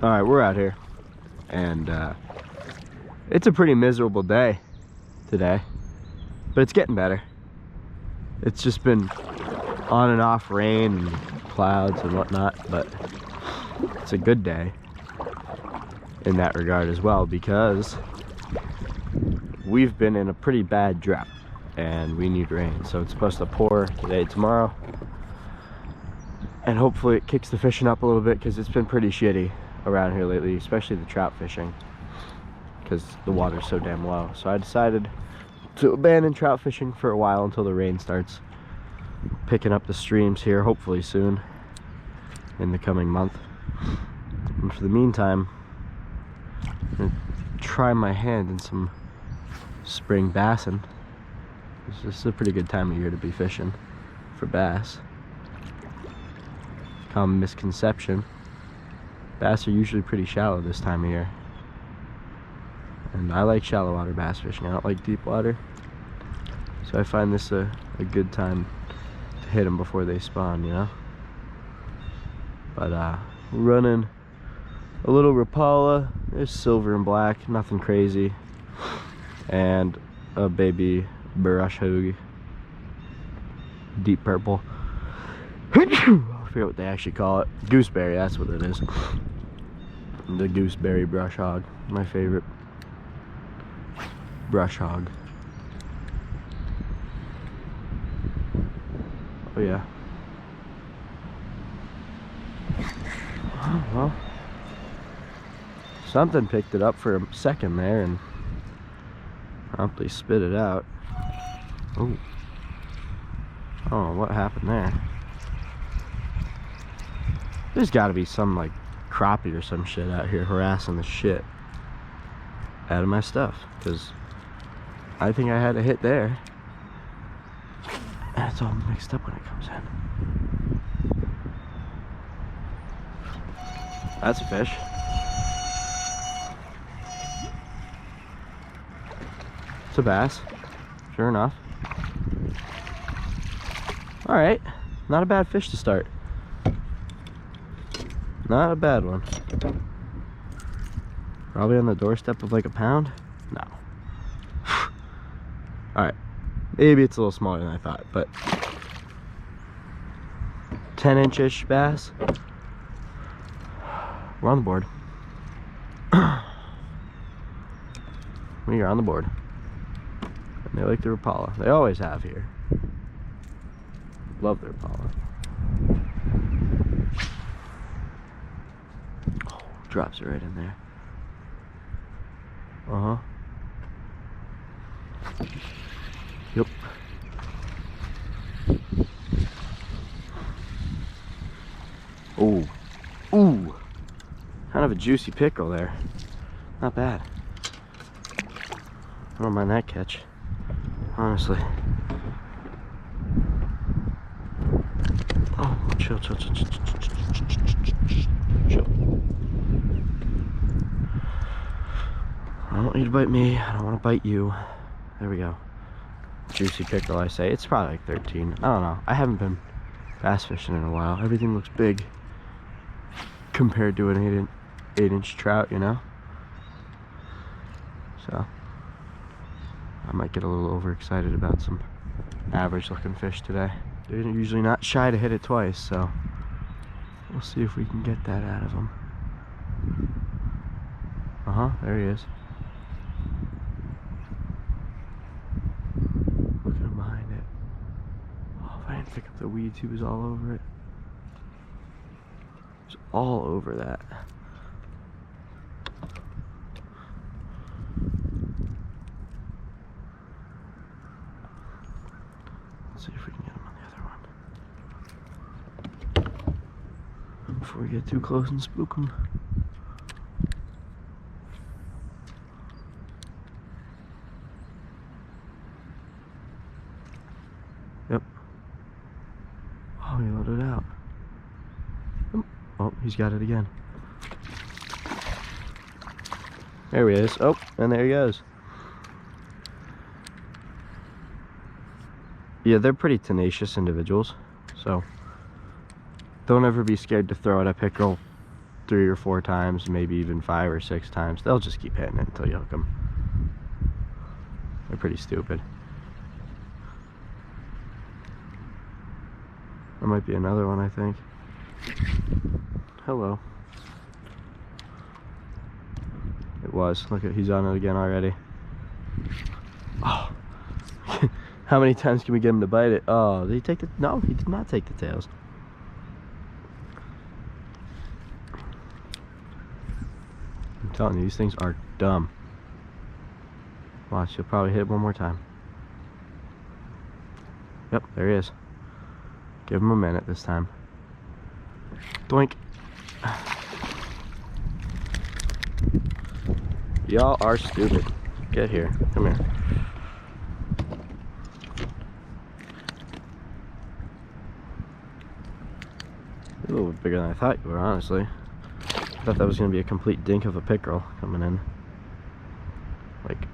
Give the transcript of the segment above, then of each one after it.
All right, we're out here, and it's a pretty miserable day today, but it's getting better. It's just been on and off rain and clouds and whatnot, but it's a good day in that regard as well, because we've been in a pretty bad drought and we need rain. So it's supposed to pour today, tomorrow, and hopefully it kicks the fishing up a little bit, because it's been pretty shitty around here lately, especially the trout fishing, because the water's so damn low. So I decided to abandon trout fishing for a while until the rain starts picking up the streams here, hopefully soon in the coming month. And for the meantime, I'm gonna try my hand in some spring bassing. This is a pretty good time of year to be fishing for bass. Common misconception: bass are usually pretty shallow this time of year, and I like shallow water bass fishing. I don't like deep water, so I find this a good time to hit them before they spawn, you know. But we're running a little Rapala. There's silver and black, nothing crazy, and a baby brush hogue, deep purple. I forget what they actually call it. Gooseberry, that's what it is. The gooseberry brush hog, my favorite brush hog. Oh yeah. Oh, well, something picked it up for a second there and promptly spit it out. Oh, I don't know what happened there. There's got to be some like crappie or some shit out here harassing the shit out of my stuff, because I think I had a hit there, and it's all mixed up when it comes in. That's a fish. It's a bass, sure enough. All right, not a bad fish to start. Not a bad one. Probably on the doorstep of like a pound? No. Alright. Maybe it's a little smaller than I thought, but 10-inch-ish bass. We're on the board. We are on the board. And they like the Rapala. They always have here. Love the Rapala. Drops it right in there. Yep. Oh. Ooh. Kind of a juicy pickle there. Not bad. I don't mind that catch, honestly. Oh, chill. I don't want you to bite me. I don't want to bite you. There we go. Juicy pickle, I say. It's probably like 13. I don't know. I haven't been bass fishing in a while. Everything looks big compared to an 8-inch trout, you know? So I might get a little overexcited about some average looking fish today. They're usually not shy to hit it twice, so we'll see if we can get that out of them. There he is. Look at him behind it. Oh, if I didn't pick up the weeds, he was all over it. He was all over that. Let's see if we can get him on the other one before we get too close and spook him. Yep. Oh, he loaded out. Oh, he's got it again. There he is. Oh, and there he goes. Yeah, they're pretty tenacious individuals, so don't ever be scared to throw at a pickerel 3 or 4 times, maybe even 5 or 6 times, they'll just keep hitting it until you hook them. They're pretty stupid. There might be another one, I think. Hello. It was. Look at, he's on it again already. Oh. How many times can we get him to bite it? Oh, did he take the... No, he did not take the tails. I'm telling you, these things are dumb. Watch, he'll probably hit it one more time. Yep, there he is. Give him a minute this time. Doink. Y'all are stupid. Get here. Come here. You're a little bit bigger than I thought you were, honestly. I thought that was going to be a complete dink of a pickerel coming in. Like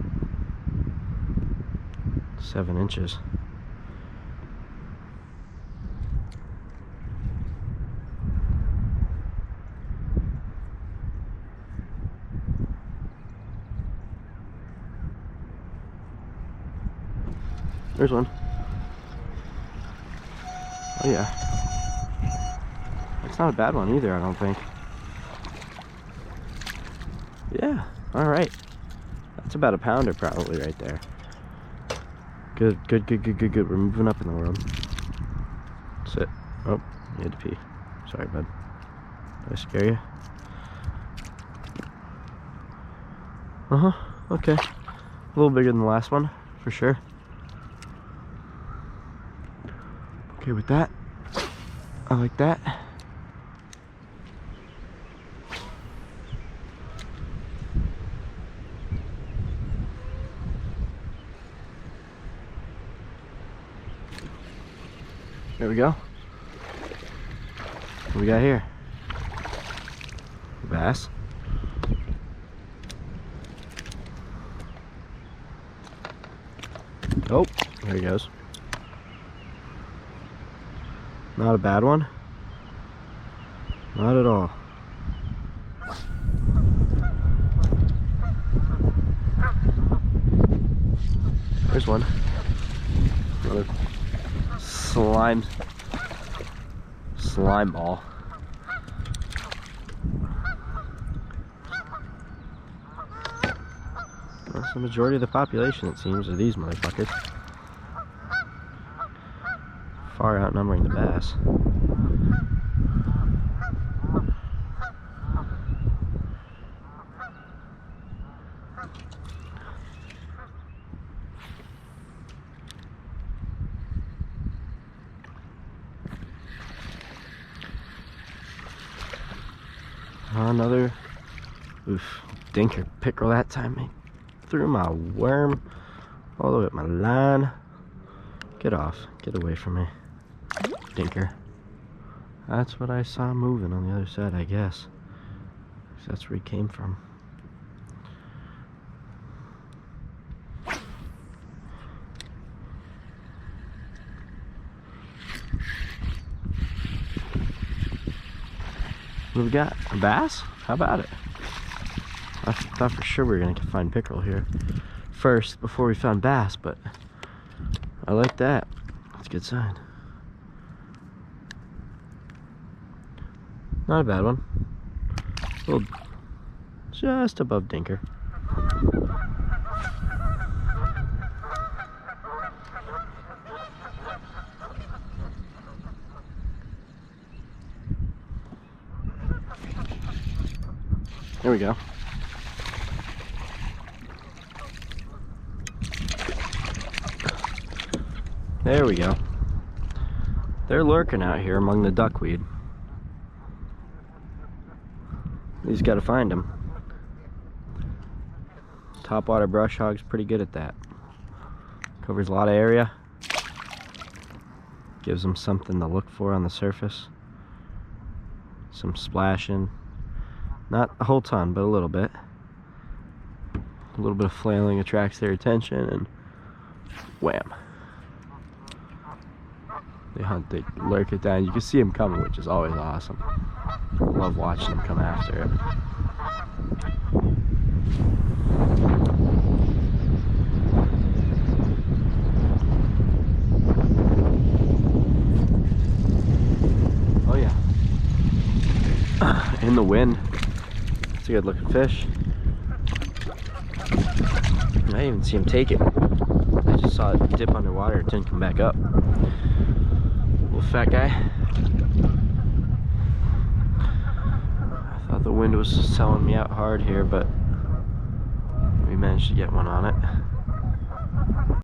7 inches. There's one. Oh yeah. That's not a bad one either, I don't think. Yeah, alright. That's about a pounder probably right there. Good, good, good, good, good, good. We're moving up in the world. Sit. Oh, you had to pee. Sorry, bud. Did I scare you? Uh-huh, okay. A little bigger than the last one, for sure. Okay with that. I like that. There we go. What do we got here? Bass. Oh, there he goes. Not a bad one. Not at all. There's one. Another slime ball. That's the majority of the population, it seems, are these motherfuckers. Far outnumbering the bass. Another dinker pickerel that time. I threw my worm all the way up my line. Get off. Get away from me. Dinker. That's what I saw moving on the other side, I guess. 'Cause that's where he came from. What do we got? A bass? How about it? I thought for sure we were going to find pickerel here first before we found bass, but I like that. That's a good sign. Not a bad one. A little, just above dinker. There we go. There we go. They're lurking out here among the duckweed. You just gotta find them. Topwater brush hog's pretty good at that. Covers a lot of area. Gives them something to look for on the surface. Some splashing. Not a whole ton, but a little bit. A little bit of flailing attracts their attention, and wham. They hunt, they lurk it down. You can see them coming, which is always awesome. love watching them come after it. Oh yeah. In the wind. It's a good looking fish. I didn't even see him take it. I just saw it dip underwater. It didn't come back up. Little fat guy. I thought the wind was selling me out hard here, but we managed to get one on it.